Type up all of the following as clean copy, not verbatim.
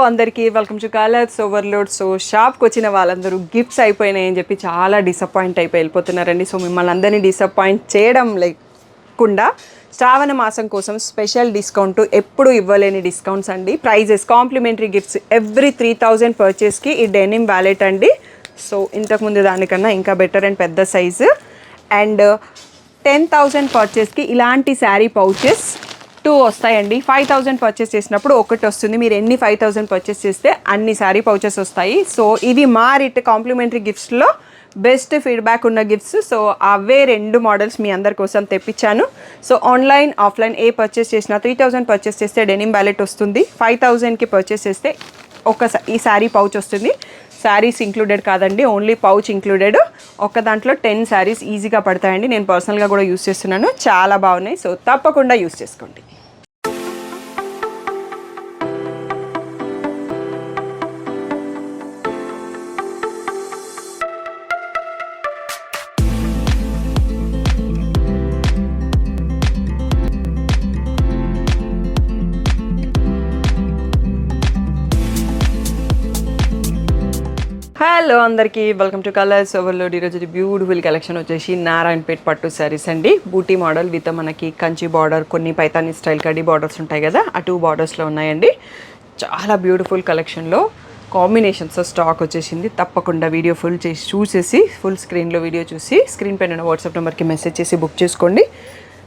అందరికీ welcome to colours overload. So షాప్కి వచ్చిన వాళ్ళందరూ గిఫ్ట్స్ అయిపోయినాయని చెప్పి చాలా డిసప్పాయింట్ అయిపోయి వెళ్ళిపోతున్నారండి. సో మిమ్మల్ని అందరినీ డిసప్పాయింట్ చేయడం లేకుండా శ్రావణ మాసం కోసం స్పెషల్ డిస్కౌంట్, ఎప్పుడు ఇవ్వలేని డిస్కౌంట్స్ అండి. ప్రైజెస్ కాంప్లిమెంటరీ గిఫ్ట్స్ ఎవ్రీ 3000 పర్చేస్కి ఈ డెనిమ్ వ్యాలెట్ అండి. సో ఇంతకుముందు దానికన్నా ఇంకా బెటర్ అండ్ పెద్ద సైజు. అండ్ 10,000 పర్చేస్కి ఇలాంటి శారీ పౌచెస్ 2 వస్తాయండి. 5,000 పర్చేస్ చేసినప్పుడు ఒకటి వస్తుంది. మీరు ఎన్ని 5,000 పర్చేస్ చేస్తే అన్ని శారీ పౌచెస్ వస్తాయి. సో ఇవి మా కాంప్లిమెంటరీ గిఫ్ట్స్లో బెస్ట్ ఫీడ్బ్యాక్ ఉన్న గిఫ్ట్స్. సో అవే 2 మోడల్స్ మీ అందరి కోసం తెప్పించాను. సో ఆన్లైన్ ఆఫ్లైన్ ఏ పర్చేస్ చేసినా 3,000 పర్చేస్ చేస్తే డెనిమ్ వ్యాలెట్ వస్తుంది. 5,000కి పర్చేస్ చేస్తే ఈ శారీ పౌచ్ వస్తుంది. శారీస్ ఇంక్లూడెడ్ కాదండి, ఓన్లీ పౌచ్ ఇంక్లూడెడ్. ఒక దాంట్లో 10 శారీస్ ఈజీగా పడతాయండి. నేను పర్సనల్గా కూడా యూస్ చేస్తున్నాను, చాలా బాగున్నాయి. సో తప్పకుండా యూస్ చేసుకోండి. హలో అందరికీ వెల్కమ్ టు కలర్స్ ఓవర్లోడ్. ఈరోజు బ్యూటిఫుల్ కలెక్షన్ వచ్చేసి నారాయణపేట్ పట్టు శారీస్ అండి. బూటీ మోడల్ విత్ మనకి కంచి బార్డర్, కొన్ని పైతానీ స్టైల్ కడీ బార్డర్స్ ఉంటాయి కదా, ఆ 2 బార్డర్స్లో ఉన్నాయండి. చాలా బ్యూటిఫుల్ కలెక్షన్లో కాంబినేషన్స్ స్టాక్ వచ్చేసింది. తప్పకుండా వీడియో ఫుల్ చేసి చూసేసి ఫుల్ స్క్రీన్లో వీడియో చూసి స్క్రీన్ పైన ఉన్న వాట్సాప్ నెంబర్కి మెసేజ్ చేసి బుక్ చేసుకోండి.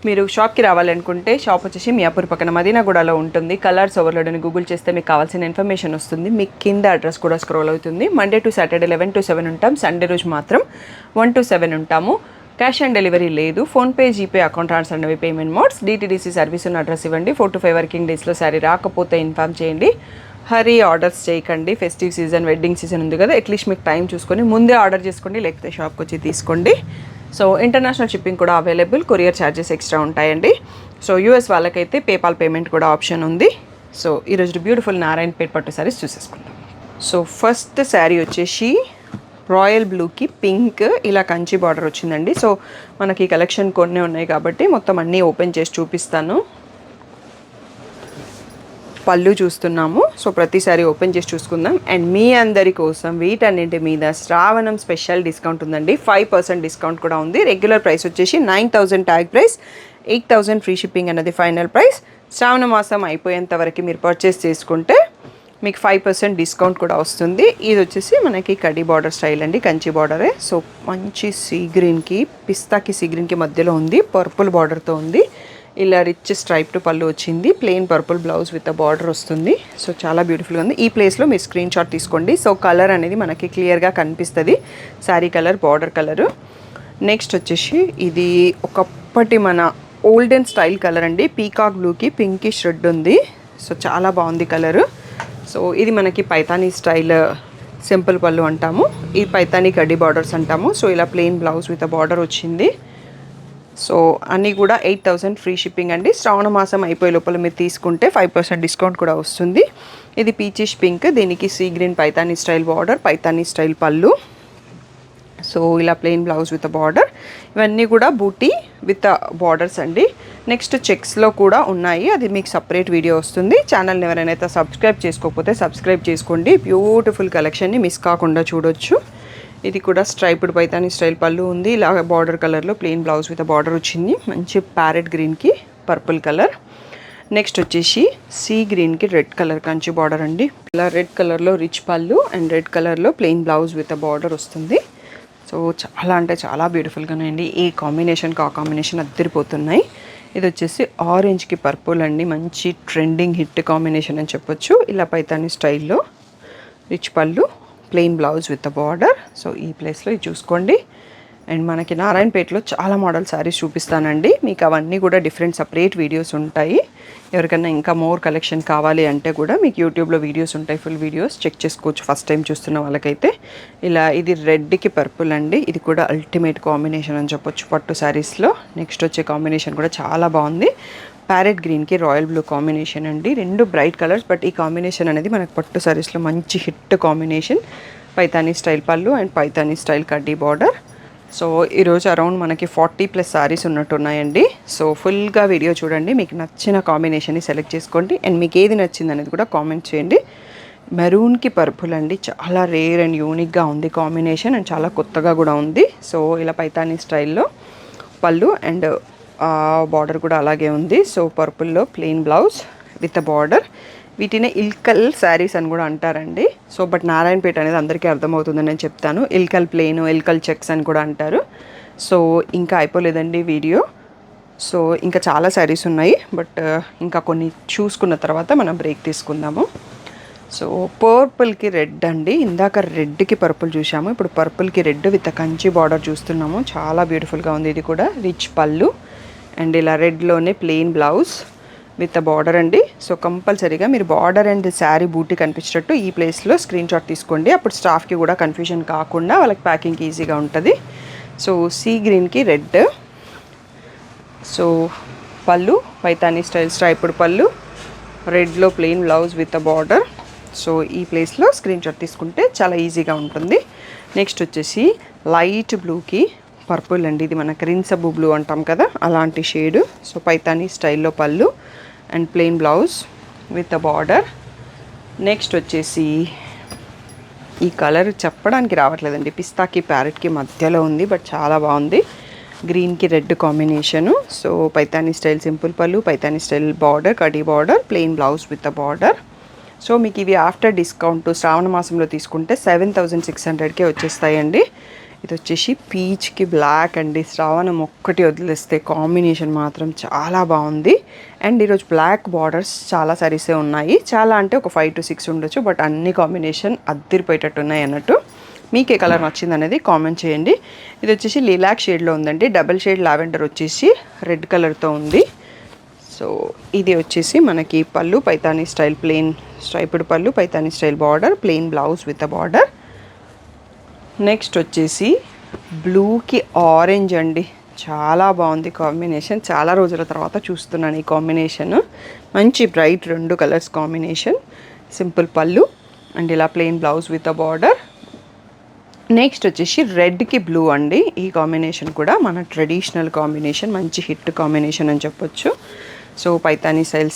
మీరు షాప్కి రావాలనుకుంటే షాప్ వచ్చేసి మియాపూర్ పక్కన మదీనాగూడలో ఉంటుంది. కలర్స్ ఓవర్లోడ్ అని గూగుల్ చేస్తే మీకు కావాల్సిన ఇన్ఫర్మేషన్ వస్తుంది. మీకు కింద అడ్రస్ కూడా స్క్రోల్ అవుతుంది. మండే టు సాటర్డే 11 to 7 ఉంటాం. సండే రోజు మాత్రం 1 to 7 ఉంటాము. క్యాష్ ఆన్ డెలివరీ లేదు. ఫోన్పే, జీపే, అకౌంట్ ట్రాన్స్ఫర్ అనేవి పేమెంట్ మోడ్స్. DTDC సర్వీస్ ఉన్న అడ్రస్ ఇవ్వండి. 4 to 5 వర్కింగ్ డేస్లో శారీ రాకపోతే ఇన్ఫామ్ చేయండి. హరీ ఆర్డర్స్ చేయకండి. ఫెస్టివ్ సీజన్, వెడ్డింగ్ సీజన్ ఉంది కదా, అట్లీస్ట్ మీకు టైం చూసుకొని ముందే ఆర్డర్ చేసుకోండి, లేకపోతే షాప్కి వచ్చి తీసుకోండి. సో ఇంటర్నేషనల్ షిప్పింగ్ కూడా అవైలబుల్. కొరియర్ ఛార్జెస్ ఎక్స్ట్రా ఉంటాయండి. సో US వాళ్ళకైతే పేపాల్ పేమెంట్ కూడా ఆప్షన్ ఉంది. సో ఈరోజు బ్యూటిఫుల్ నారాయణపేట్ పట్టు శారీస్ చూసేసుకుందాం. సో ఫస్ట్ శారీ వచ్చేసి రాయల్ బ్లూకి పింక్ ఇలా కంచి బార్డర్ వచ్చిందండి. సో మనకి కలెక్షన్ కొన్ని ఉన్నాయి కాబట్టి మొత్తం అన్నీ ఓపెన్ చేసి చూపిస్తాను. పళ్ళు చూస్తున్నాము. సో ప్రతిసారి ఓపెన్ చేసి చూసుకుందాం. అండ్ మీ అందరి కోసం వీటన్నింటి మీద శ్రావణం స్పెషల్ డిస్కౌంట్ ఉందండి. 5% డిస్కౌంట్ కూడా ఉంది. రెగ్యులర్ ప్రైస్ వచ్చేసి 9,000 ట్యాగ్ ప్రైస్, 8,000 ఫ్రీ షిప్పింగ్ అనేది ఫైనల్ ప్రైస్. శ్రావణ మాసం అయిపోయేంత వరకు మీరు పర్చేస్ చేసుకుంటే మీకు 5% డిస్కౌంట్ కూడా వస్తుంది. ఇది వచ్చేసి మనకి కడీ బార్డర్ స్టైల్ అండి, కంచి బార్డరే. సో మంచి సీ గ్రీన్కి, పిస్తాకి సీ గ్రీన్కి మధ్యలో ఉంది, పర్పుల్ బార్డర్తో ఉంది. ఇలా రిచ్ స్ట్రైప్డ్ పళ్ళు వచ్చింది. Plain purple blouse with border వస్తుంది. సో చాలా బ్యూటిఫుల్గా ఉంది. ఈ ప్లేస్లో మీరు స్క్రీన్ షాట్ తీసుకోండి. సో కలర్ అనేది మనకి క్లియర్గా కనిపిస్తుంది, sari colour, border colour. Next వచ్చేసి ఇది ఒకప్పటి మన ఓల్డెన్ స్టైల్ కలర్ అండి. పీకాక్ బ్లూకి పింకిష్ రెడ్ ఉంది. సో చాలా బాగుంది కలరు. సో ఇది మనకి పైతానీ స్టైల్ సింపుల్ పళ్ళు అంటాము, ఈ పైతానీ కడ్డీ బార్డర్స్ అంటాము. సో ఇలా ప్లెయిన్ బ్లౌజ్ విత్ బార్డర్ వచ్చింది. సో అన్నీ కూడా 8,000 ఫ్రీ షిప్పింగ్ అండి. శ్రావణ మాసం అయిపోయే లోపల మీరు తీసుకుంటే 5% డిస్కౌంట్ కూడా వస్తుంది. ఇది పీచిష్ పింక్, దీనికి sea green Paithani style border, Paithani style పళ్ళు. సో ఇలా ప్లెయిన్ బ్లౌజ్ విత్ బార్డర్. ఇవన్నీ కూడా బూటీ విత్ బార్డర్స్ అండి. నెక్స్ట్ చెక్స్లో కూడా ఉన్నాయి, అది మీకు సపరేట్ వీడియో వస్తుంది. ఛానల్ని ఎవరైనా సబ్స్క్రైబ్ చేసుకోకపోతే సబ్స్క్రైబ్ చేసుకోండి. బ్యూటిఫుల్ కలెక్షన్ని మిస్ కాకుండా చూడొచ్చు. ఇది కూడా స్ట్రైప్డ్ పైతానీ స్టైల్ పళ్ళు ఉంది. ఇలా బార్డర్ కలర్లో ప్లెయిన్ బ్లౌజ్ విత్ బార్డర్ వచ్చింది. మంచి ప్యారెట్ గ్రీన్కి పర్పుల్ కలర్. నెక్స్ట్ వచ్చేసి సీ గ్రీన్కి రెడ్ కలర్ కంచి బార్డర్ అండి. ఇలా రెడ్ కలర్లో రిచ్ పళ్ళు అండ్ రెడ్ కలర్లో ప్లెయిన్ బ్లౌజ్ విత్ బార్డర్ వస్తుంది. సో చాలా అంటే చాలా బ్యూటిఫుల్గానే అండి. ఈ కాంబినేషన్కి ఆ కాంబినేషన్ అద్దరిపోతున్నాయి. ఇది వచ్చేసి ఆరెంజ్కి పర్పుల్ అండి. మంచి ట్రెండింగ్ హిట్ కాంబినేషన్ అని చెప్పొచ్చు. ఇలా పైతానీ స్టైల్లో రిచ్ పళ్ళు, plain blouse with border. So ఈ ప్లేస్లో ఇది చూసుకోండి. అండ్ మనకి నారాయణపేటలో చాలా మోడల్ శారీస్ చూపిస్తానండి. మీకు అవన్నీ కూడా డిఫరెంట్ సపరేట్ వీడియోస్ ఉంటాయి. ఎవరికైనా ఇంకా మోర్ కలెక్షన్ కావాలి అంటే కూడా మీకు యూట్యూబ్లో వీడియోస్ ఉంటాయి, ఫుల్ వీడియోస్ చెక్ చేసుకోవచ్చు ఫస్ట్ టైం చూస్తున్న వాళ్ళకైతే. ఇలా ఇది రెడ్కి పర్పుల్ అండి. ఇది కూడా అల్టిమేట్ కాంబినేషన్ అని చెప్పొచ్చు పట్టు శారీస్లో. నెక్స్ట్ వచ్చే కాంబినేషన్ కూడా చాలా బాగుంది. ప్యారెట్ గ్రీన్కి రాయల్ బ్లూ కాంబినేషన్ అండి. 2 బ్రైట్ కలర్స్, బట్ ఈ కాంబినేషన్ అనేది మనకు పట్టు శారీస్లో మంచి హిట్ కాంబినేషన్. పైతానీ స్టైల్ పళ్ళు అండ్ పైతానీ స్టైల్ కడ్డీ బార్డర్. సో ఈరోజు అరౌండ్ మనకి 40+ సారీస్ ఉన్నట్టున్నాయండి. సో ఫుల్గా వీడియో చూడండి, మీకు నచ్చిన కాంబినేషన్ని సెలెక్ట్ చేసుకోండి అండ్ మీకు ఏది నచ్చింది అనేది కూడా కామెంట్ చేయండి. మెరూన్కి పర్పుల్ అండి, చాలా రేర్ అండ్ యూనిక్గా ఉంది కాంబినేషన్ అండ్ చాలా కొత్తగా కూడా ఉంది. సో ఇలా పైతానీ స్టైల్లో పళ్ళు అండ్ బార్డర్ కూడా అలాగే ఉంది. సో పర్పుల్లో ప్లెయిన్ బ్లౌజ్ విత్ బార్డర్. వీటిని ఇల్కల్ శారీస్ అని కూడా అంటారండి. సో బట్ నారాయణపేట అనేది అందరికీ అర్థమవుతుందని నేను చెప్తాను. ఇల్కల్ ప్లెయిన్, ఇల్కల్ చెక్స్ అని కూడా అంటారు. సో ఇంకా అయిపోలేదండి వీడియో. సో ఇంకా చాలా శారీస్ ఉన్నాయి, బట్ ఇంకా కొన్ని చూసుకున్న తర్వాత మనం బ్రేక్ తీసుకుందాము. సో పర్పుల్కి రెడ్ అండి, ఇందాక రెడ్కి పర్పుల్ చూసాము, ఇప్పుడు పర్పుల్కి రెడ్ విత్ కంచి బార్డర్ చూస్తున్నాము. చాలా బ్యూటిఫుల్గా ఉంది. ఇది కూడా రిచ్ పళ్ళు అండ్ ఇలా రెడ్లోనే ప్లెయిన్ బ్లౌజ్ విత్ బార్డర్ అండి. సో కంపల్సరీగా మీరు బార్డర్ అండ్ శారీ బూటీ కనిపించేటట్టు ఈ ప్లేస్లో స్క్రీన్ షాట్ తీసుకోండి. అప్పుడు స్టాఫ్కి కూడా కన్ఫ్యూజన్ కాకుండా వాళ్ళకి ప్యాకింగ్కి ఈజీగా ఉంటుంది. సో సీ గ్రీన్కి రెడ్. సో పళ్ళు పైతానీ స్టైల్ స్ట్రైప్డ్ పళ్ళు, రెడ్లో plain blouse with border. So ఈ ప్లేస్లో స్క్రీన్ షాట్ తీసుకుంటే చాలా ఈజీగా ఉంటుంది. నెక్స్ట్ వచ్చేసి లైట్ బ్లూకి పర్పుల్ అండి, ఇది మన క్రిన్సబు బ్లూ అంటాం కదా అలాంటి షేడు. సో పైతానీ స్టైల్లో పళ్ళు and plain blouse with border. Next వచ్చేసి ఈ కలర్ చెప్పడానికి రావట్లేదండి, పిస్తాకి ప్యారెట్కి మధ్యలో ఉంది, బట్ చాలా బాగుంది. గ్రీన్కి red combination. So Paithani style simple పళ్ళు, పైతానీ స్టైల్ బార్డర్, కడీ border, plain blouse with border. So మీకు ఇవి ఆఫ్టర్ డిస్కౌంట్ శ్రావణ మాసంలో తీసుకుంటే 7600కే వచ్చేస్తాయండి. ఇది వచ్చేసి పీచ్కి బ్లాక్ అండి, శ్రావణం ఒక్కటి వదిలేస్తే కాంబినేషన్ మాత్రం చాలా బాగుంది. అండ్ ఈరోజు బ్లాక్ బార్డర్స్ చాలా సారీసే ఉన్నాయి, చాలా అంటే ఒక 5 to 6 ఉండొచ్చు, బట్ అన్ని కాంబినేషన్ అద్దరిపోయేటట్టు ఉన్నాయి అన్నట్టు. మీకు ఏ కలర్ నచ్చింది అనేది కామెంట్ చేయండి. ఇది వచ్చేసి లిలాక్ షేడ్లో ఉందండి, డబల్ షేడ్ లావెండర్ వచ్చేసి రెడ్ కలర్తో ఉంది. సో ఇది వచ్చేసి మనకి పళ్ళు పైతానీ స్టైల్ ప్లెయిన్ స్ట్రైప్డ్ పళ్ళు, Paithani style border, plain blouse with border. Next వచ్చేసి బ్లూకి ఆరెంజ్ అండి, చాలా బాగుంది కాంబినేషన్. చాలా రోజుల తర్వాత చూస్తున్నాను ఈ కాంబినేషన్. మంచి బ్రైట్ 2 కలర్స్ కాంబినేషన్. సింపుల్ పళ్ళు అండ్ ఇలా plain blouse with border. Next వచ్చేసి రెడ్కి బ్లూ అండి, ఈ కాంబినేషన్ కూడా మన ట్రెడిషనల్ కాంబినేషన్, మంచి హిట్ కాంబినేషన్ అని చెప్పొచ్చు. సో పైతానీ స్టైల్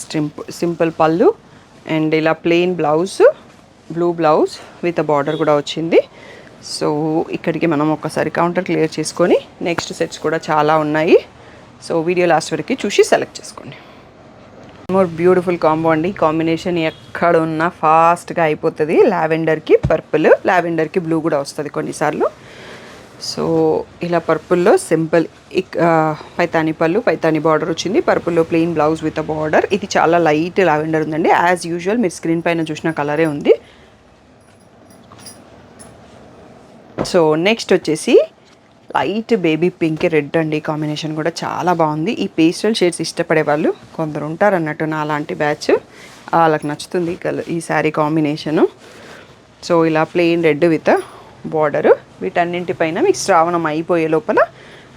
సింపుల్ పళ్ళు అండ్ ఇలా plain blouse, blue blouse with border కూడా వచ్చింది. సో ఇక్కడికి మనం ఒకసారి కౌంటర్ క్లియర్ చేసుకొని నెక్స్ట్ సెట్స్ కూడా చాలా ఉన్నాయి. సో వీడియో లాస్ట్ వరకు చూసి సెలెక్ట్ చేసుకోండి. మోర్ బ్యూటిఫుల్ కాంబో అండి, కాంబినేషన్ ఎక్కడ ఉన్నా ఫాస్ట్గా అయిపోతుంది. లావెండర్కి పర్పుల్, లావెండర్కి బ్లూ కూడా వస్తుంది కొన్నిసార్లు. సో ఇలా పర్పుల్లో సింపుల్ పైతానీ పళ్ళు, పైతానీ బార్డర్ వచ్చింది. పర్పుల్లో ప్లెయిన్ బ్లౌజ్ విత్ బార్డర్. ఇది చాలా లైట్ లావెండర్ ఉందండి, యాజ్ యూజువల్ మీరు స్క్రీన్ పైన చూసిన కలరే ఉంది. సో నెక్స్ట్ వచ్చేసి లైట్ బేబీ పింక్ రెడ్ అండి, కాంబినేషన్ కూడా చాలా బాగుంది. ఈ పేస్టల్ షేడ్స్ ఇష్టపడే వాళ్ళు కొందరు ఉంటారు అన్నట్టు, నా లాంటి బ్యాచ్, వాళ్ళకి నచ్చుతుంది ఈ శారీ కాంబినేషను. సో ఇలా ప్లెయిన్ రెడ్ విత్ బార్డరు. వీటన్నింటిపైన మీకు శ్రావణం అయిపోయే లోపల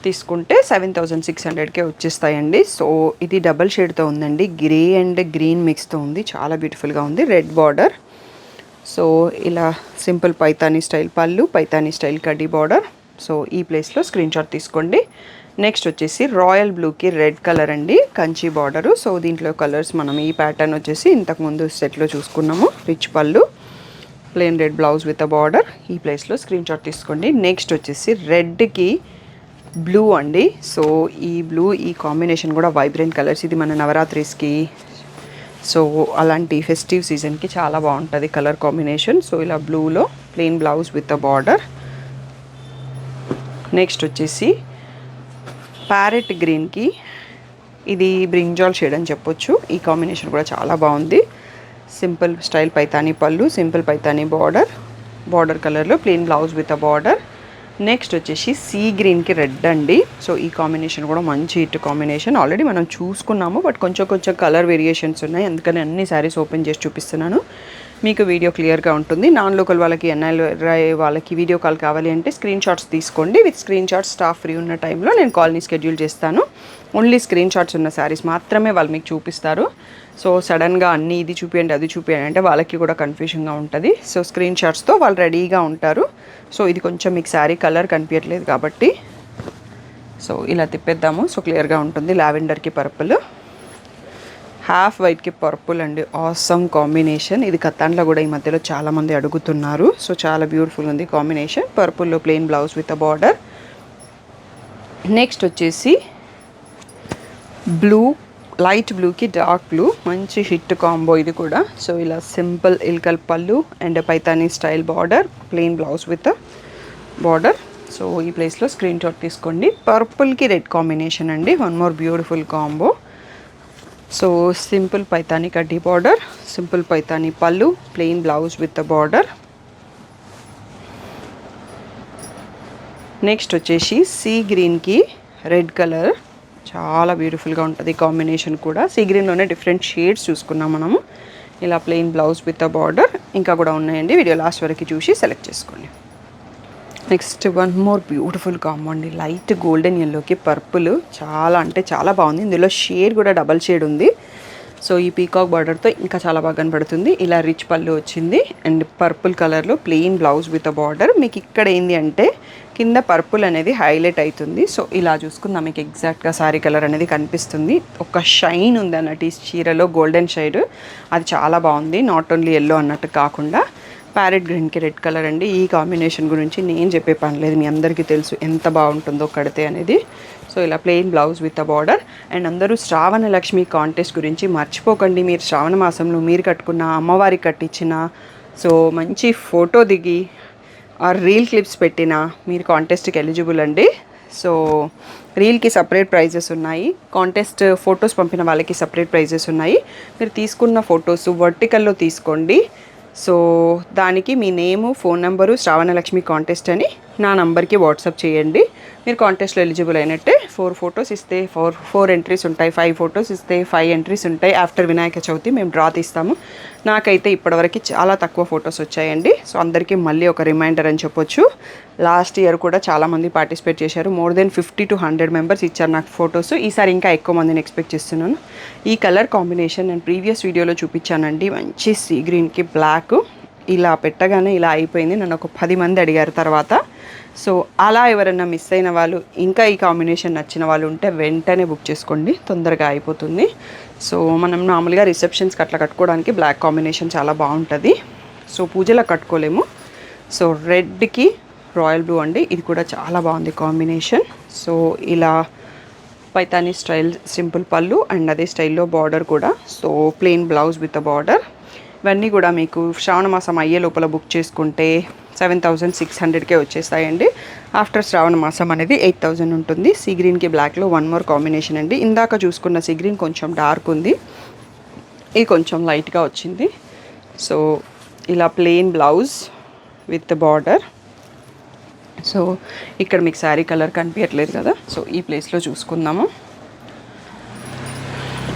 తీసుకుంటే 7600కే వచ్చేస్తాయండి. సో ఇది డబల్ షేడ్తో ఉందండి, గ్రే అండ్ గ్రీన్ మిక్స్తో ఉంది, చాలా బ్యూటిఫుల్గా ఉంది. Red border. సో ఇలా సింపుల్ పైతానీ స్టైల్ పళ్ళు, పైతానీ స్టైల్ కడ్డీ బార్డర్. సో ఈ ప్లేస్లో స్క్రీన్ షాట్ తీసుకోండి. నెక్స్ట్ వచ్చేసి రాయల్ బ్లూకి రెడ్ కలర్ అండి, కంచి బార్డరు. సో దీంట్లో కలర్స్ మనం ఈ ప్యాటర్న్ వచ్చేసి ఇంతకుముందు సెట్లో చూసుకున్నాము. రిచ్ పళ్ళు, plain red blouse with border. ఈ ప్లేస్లో స్క్రీన్ షాట్ తీసుకోండి. నెక్స్ట్ వచ్చేసి రెడ్కి బ్లూ అండి. సో ఈ బ్లూ ఈ కాంబినేషన్ కూడా వైబ్రెంట్ కలర్స్. ఇది మన నవరాత్రిస్కి, సో అలాంటి ఫెస్టివ్ సీజన్కి చాలా బాగుంటుంది కలర్ కాంబినేషన్. సో ఇలా బ్లూలో plain blouse with border. Next వచ్చేసి ప్యారెట్ గ్రీన్కి ఇది బ్రింజాల్ షేడ్ అని చెప్పొచ్చు. ఈ కాంబినేషన్ కూడా చాలా బాగుంది. సింపుల్ స్టైల్ పైతానీ పళ్ళు, సింపుల్ పైతానీ బార్డర్, బార్డర్ కలర్లో plain blouse with border. Next వచ్చేసి సీ గ్రీన్కి రెడ్ అండి. సో ఈ కాంబినేషన్ కూడా మంచి హిట్ కాంబినేషన్, ఆల్రెడీ మనం చూసుకున్నాము, బట్ కొంచెం కలర్ వేరియేషన్స్ ఉన్నాయి, అందుకని అన్ని శారీస్ ఓపెన్ చేసి చూపిస్తున్నాను. మీకు వీడియో క్లియర్గా ఉంటుంది. నాన్ లోకల్ వాళ్ళకి, ఎన్ఐ వాళ్ళకి వీడియో కాల్ కావాలి అంటే స్క్రీన్ షాట్స్ తీసుకోండి. With screen shots staff free ఉన్న టైంలో నేను కాల్ని షెడ్యూల్ చేస్తాను. ఓన్లీ స్క్రీన్ షాట్స్ ఉన్న శారీస్ మాత్రమే వాళ్ళు మీకు చూపిస్తారు. సో సడన్గా అన్నీ ఇది చూపించండి అది చూపించండి అంటే వాళ్ళకి కూడా కన్ఫ్యూజన్గా ఉంటుంది. సో స్క్రీన్ షాట్స్తో వాళ్ళు రెడీగా ఉంటారు. సో ఇది కొంచెం మీకు శారీ కలర్ కనిపించట్లేదు కాబట్టి సో ఇలా తిప్పేద్దాము. సో క్లియర్గా ఉంటుంది. లావెండర్కి పర్పుల్. హాఫ్ వైట్కి పర్పుల్ అండి, ఆసమ్ కాంబినేషన్. ఇది కతాన్లో కూడా ఈ మధ్యలో చాలామంది అడుగుతున్నారు. సో చాలా బ్యూటిఫుల్ ఉంది కాంబినేషన్. పర్పుల్లో plain blouse with border. Next వచ్చేసి బ్లూ, లైట్ బ్లూకి డార్క్ బ్లూ, మంచి హిట్ కాంబో ఇది కూడా. సో ఇలా సింపుల్ ఇల్కల్ పళ్ళు and Paithani style border, plain blouse with border. So ఈ ప్లేస్లో స్క్రీన్ షాట్ తీసుకోండి. పర్పుల్కి రెడ్ కాంబినేషన్ అండి, one more beautiful combo. So simple Paithani కడ్డీ బార్డర్, సింపుల్ పైతానీ పళ్ళు, plain blouse with border. Next వచ్చేసి సీ గ్రీన్కి రెడ్ కలర్, చాలా బ్యూటిఫుల్గా ఉంటుంది కాంబినేషన్ కూడా. సీ గ్రీన్లోనే డిఫరెంట్ షేడ్స్ చూసుకున్నాం మనము. ఇలా ప్లెయిన్ బ్లౌజ్ విత్ బార్డర్ ఇంకా కూడా ఉన్నాయండి, వీడియో లాస్ట్ వరకు చూసి సెలెక్ట్ చేసుకోండి. Next one more beautiful combo అండి, లైట్ గోల్డెన్ ఎల్లోకి పర్పుల్, చాలా అంటే చాలా బాగుంది. ఇందులో షేడ్ కూడా డబల్ షేడ్ ఉంది. సో ఈ పీకాక్ బార్డర్తో ఇంకా చాలా బాగా కనపడుతుంది. ఇలా రిచ్ పళ్ళు వచ్చింది అండ్ పర్పుల్ కలర్లో ప్లెయిన్ బ్లౌజ్ విత్ బార్డర్. మీకు ఇక్కడ ఏంది అంటే కింద పర్పుల్ అనేది హైలైట్ అవుతుంది. సో ఇలా చూసుకుందాం, మీకు ఎగ్జాక్ట్గా సారీ కలర్ అనేది కనిపిస్తుంది. ఒక షైన్ ఉంది అన్నట్టు ఈ చీరలో, గోల్డెన్ షైడ్, అది చాలా బాగుంది. నాట్ ఓన్లీ ఎల్లో అన్నట్టు కాకుండా ప్యారెట్ గ్రీన్కి రెడ్ కలర్ అండి. ఈ కాంబినేషన్ గురించి నేను చెప్పే పని లేదు, మీ అందరికీ తెలుసు ఎంత బాగుంటుందో కడితే అనేది. సో ఇలా plain blouse with a border. And అందరూ శ్రావణ లక్ష్మి కాంటెస్ట్ గురించి మర్చిపోకండి. మీరు శ్రావణ మాసంలో మీరు కట్టుకున్న, అమ్మవారికి కట్టించిన, సో మంచి ఫోటో దిగి ఆ రీల్ క్లిప్స్ పెట్టిన మీరు కాంటెస్ట్కి ఎలిజిబుల్ అండి. సో రీల్కి సపరేట్ ప్రైజెస్ ఉన్నాయి, కాంటెస్ట్ ఫొటోస్ పంపిన వాళ్ళకి సపరేట్ ప్రైజెస్ ఉన్నాయి. మీరు తీసుకున్న ఫొటోస్ వర్టికల్లో తీసుకోండి. సో దానికి మీ నేము, ఫోన్ నెంబరు, శ్రావణలక్ష్మి కాంటెస్ట్ అని నా నంబర్కి వాట్సాప్ చేయండి. మీరు కాంటెస్ట్లో ఎలిజిబుల్ అయినట్టే. 4 ఫొటోస్ ఇస్తే 4 ఎంట్రీస్ ఉంటాయి, 5 ఫొటోస్ ఇస్తే 5 ఎంట్రీస్ ఉంటాయి. ఆఫ్టర్ వినాయక చవితి మేము డ్రా తీస్తాము. నాకైతే ఇప్పటివరకు చాలా తక్కువ ఫొటోస్ వచ్చాయండి. సో అందరికీ మళ్ళీ ఒక రిమైండర్ అని చెప్పొచ్చు. లాస్ట్ ఇయర్ కూడా చాలామంది పార్టిసిపేట్ చేశారు, మోర్ దెన్ 50 to 100 మెంబర్స్ ఇచ్చారు నాకు ఫొటోస్. ఈసారి ఇంకా ఎక్కువ మందిని ఎక్స్పెక్ట్ చేస్తున్నాను. ఈ కలర్ కాంబినేషన్ నేను ప్రీవియస్ వీడియోలో చూపించానండి, మంచి సీ గ్రీన్కి బ్లాక్. ఇలా పెట్టగానే ఇలా అయిపోయింది, నన్ను ఒక 10 మంది అడిగారు తర్వాత. సో అలా ఎవరైనా మిస్ అయిన వాళ్ళు, ఇంకా ఈ కాంబినేషన్ నచ్చిన వాళ్ళు ఉంటే వెంటనే బుక్ చేసుకోండి, తొందరగా అయిపోతుంది. సో మనం మామూలుగా రిసెప్షన్స్కి అట్లా కట్టుకోవడానికి బ్లాక్ కాంబినేషన్ చాలా బాగుంటుంది. సో పూజలకు కట్టుకోలేము. సో రెడ్కి రాయల్ బ్లూ అండి, ఇది కూడా చాలా బాగుంది కాంబినేషన్. సో ఇలా పైతానీ స్టైల్ సింపుల్ పళ్ళు అండ్ అదే స్టైల్లో బార్డర్ కూడా. So plain blouse with border. ఇవన్నీ కూడా మీకు శ్రావణ మాసం అయ్యే లోపల బుక్ చేసుకుంటే 7600కే వచ్చేస్తాయండి. ఆఫ్టర్ శ్రావణ మాసం అనేది 8000 ఉంటుంది. సీ గ్రీన్కి బ్లాక్లో వన్ మోర్ కాంబినేషన్ అండి. ఇందాక చూసుకున్న సీ గ్రీన్ కొంచెం డార్క్ ఉంది, ఇది కొంచెం లైట్గా వచ్చింది. సో ఇలా plain blouse with border. So ఇక్కడ మీకు శారీ కలర్ కనిపించట్లేదు కదా, సో ఈ ప్లేస్లో చూసుకుందాము.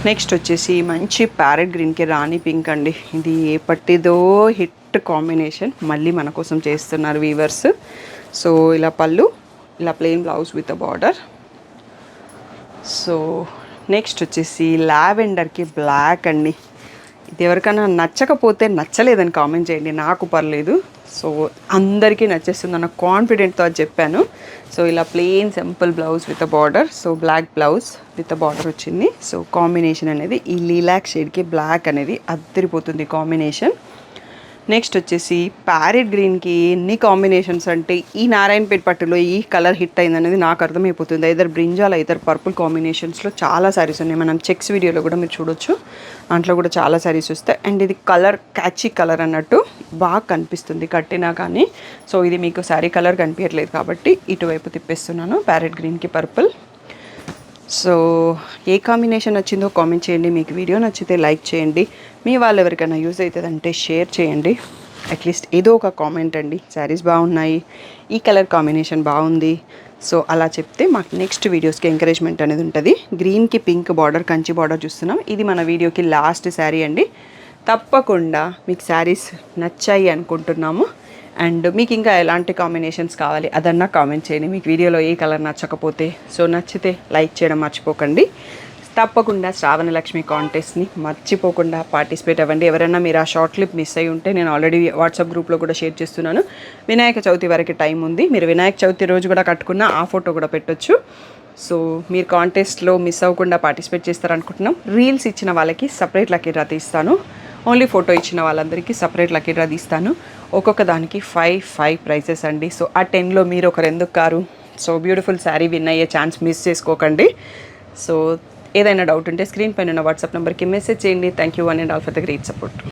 నెక్స్ట్ వచ్చేసి మంచి ప్యారెట్ గ్రీన్కి రాణి పింక్ అండి, ఇది ఏ పట్టిదో హిట్ కాంబినేషన్, మళ్ళీ మన కోసం చేస్తున్నారు వీవర్స్. సో ఇలా పళ్ళు, ఇలా plain blouse with border. So next వచ్చేసి లావెండర్కి బ్లాక్ అండి, ఇది ఎవరికైనా నచ్చకపోతే నచ్చలేదని కామెంట్ చేయండి, నాకు పర్లేదు. సో అందరికీ నచ్చేస్తుంది అన్న కాన్ఫిడెంట్తో అది చెప్పాను. సో ఇలా plain simple blouse with border. So black blouse with border వచ్చింది. సో కాంబినేషన్ అనేది ఈ లీలాక్ షేడ్కి బ్లాక్ అనేది అద్దరిపోతుంది కాంబినేషన్. నెక్స్ట్ వచ్చేసి ప్యారెట్ గ్రీన్కి ఎన్ని కాంబినేషన్స్ అంటే, ఈ నారాయణపేట పట్టులో ఈ కలర్ హిట్ అయింది అనేది నాకు అర్థమైపోతుంది. ఐదర్ బ్రింజాల్ ఐదర్ పర్పుల్ కాంబినేషన్స్లో చాలా శారీస్ ఉన్నాయి. మనం చెక్స్ వీడియోలో కూడా మీరు చూడొచ్చు, దాంట్లో కూడా చాలా శారీస్ వస్తాయి. అండ్ ఇది కలర్ క్యాచీ కలర్ అన్నట్టు బాగా కనిపిస్తుంది కట్టినా కానీ. సో ఇది మీకు శారీ కలర్ కనిపించట్లేదు కాబట్టి ఇటువైపు తిప్పేస్తున్నాను. ప్యారెట్ గ్రీన్కి పర్పుల్. సో ఏ కాంబినేషన్ నచ్చిందో కామెంట్ చేయండి. మీకు వీడియో నచ్చితే లైక్ చేయండి. మీ వాళ్ళు ఎవరికైనా యూజ్ అవుతుందంటే షేర్ చేయండి. అట్లీస్ట్ ఏదో ఒక కామెంట్ అండి, శారీస్ బాగున్నాయి, ఈ కలర్ కాంబినేషన్ బాగుంది, సో అలా చెప్తే మాకు నెక్స్ట్ వీడియోస్కి ఎంకరేజ్మెంట్ అనేది ఉంటుంది. గ్రీన్కి పింక్ బార్డర్, కంచి బార్డర్ చూస్తున్నాం. ఇది మన వీడియోకి లాస్ట్ శారీ అండి. తప్పకుండా మీకు శారీస్ నచ్చాయి అనుకుంటున్నాము. అండ్ మీకు ఇంకా ఎలాంటి కాంబినేషన్స్ కావాలి అదన్నా కామెంట్ చేయండి. మీకు వీడియోలో ఏ కలర్ నచ్చకపోతే, సో నచ్చితే లైక్ చేయడం మర్చిపోకండి. తప్పకుండా శ్రావణ లక్ష్మి కాంటెస్ట్ని మర్చిపోకుండా పార్టిసిపేట్ అవ్వండి. ఎవరైనా మీరు ఆ షార్ట్ క్లిప్ మిస్ అయ్యి ఉంటే నేను ఆల్రెడీ వాట్సాప్ గ్రూప్లో కూడా షేర్ చేస్తున్నాను. వినాయక చవితి వరకు టైం ఉంది, మీరు వినాయక చవితి రోజు కూడా కట్టుకున్న ఆ ఫోటో కూడా పెట్టొచ్చు. సో మీరు కాంటెస్ట్లో మిస్ అవ్వకుండా పార్టిసిపేట్ చేస్తారనుకుంటున్నాం. రీల్స్ ఇచ్చిన వాళ్ళకి సపరేట్ లక్కీ డ్రా తీస్తాను. ఓన్లీ ఫోటో ఇచ్చిన వాళ్ళందరికీ సపరేట్ లక్కీ డ్రా తీస్తాను. ఒక్కొక్క దానికి 5 ప్రైజెస్ అండి. సో ఆ 10లో మీరు ఒకరు ఎందుకు car. So beautiful sari win అయ్యే ఛాన్స్ మిస్ చేసుకోకండి. సో ఏదైనా డౌట్ ఉంటే స్క్రీన్ పైన ఉన్న వాట్సాప్ నెంబర్కి మెసేజ్ చేయండి. Thank you one and all for the great support.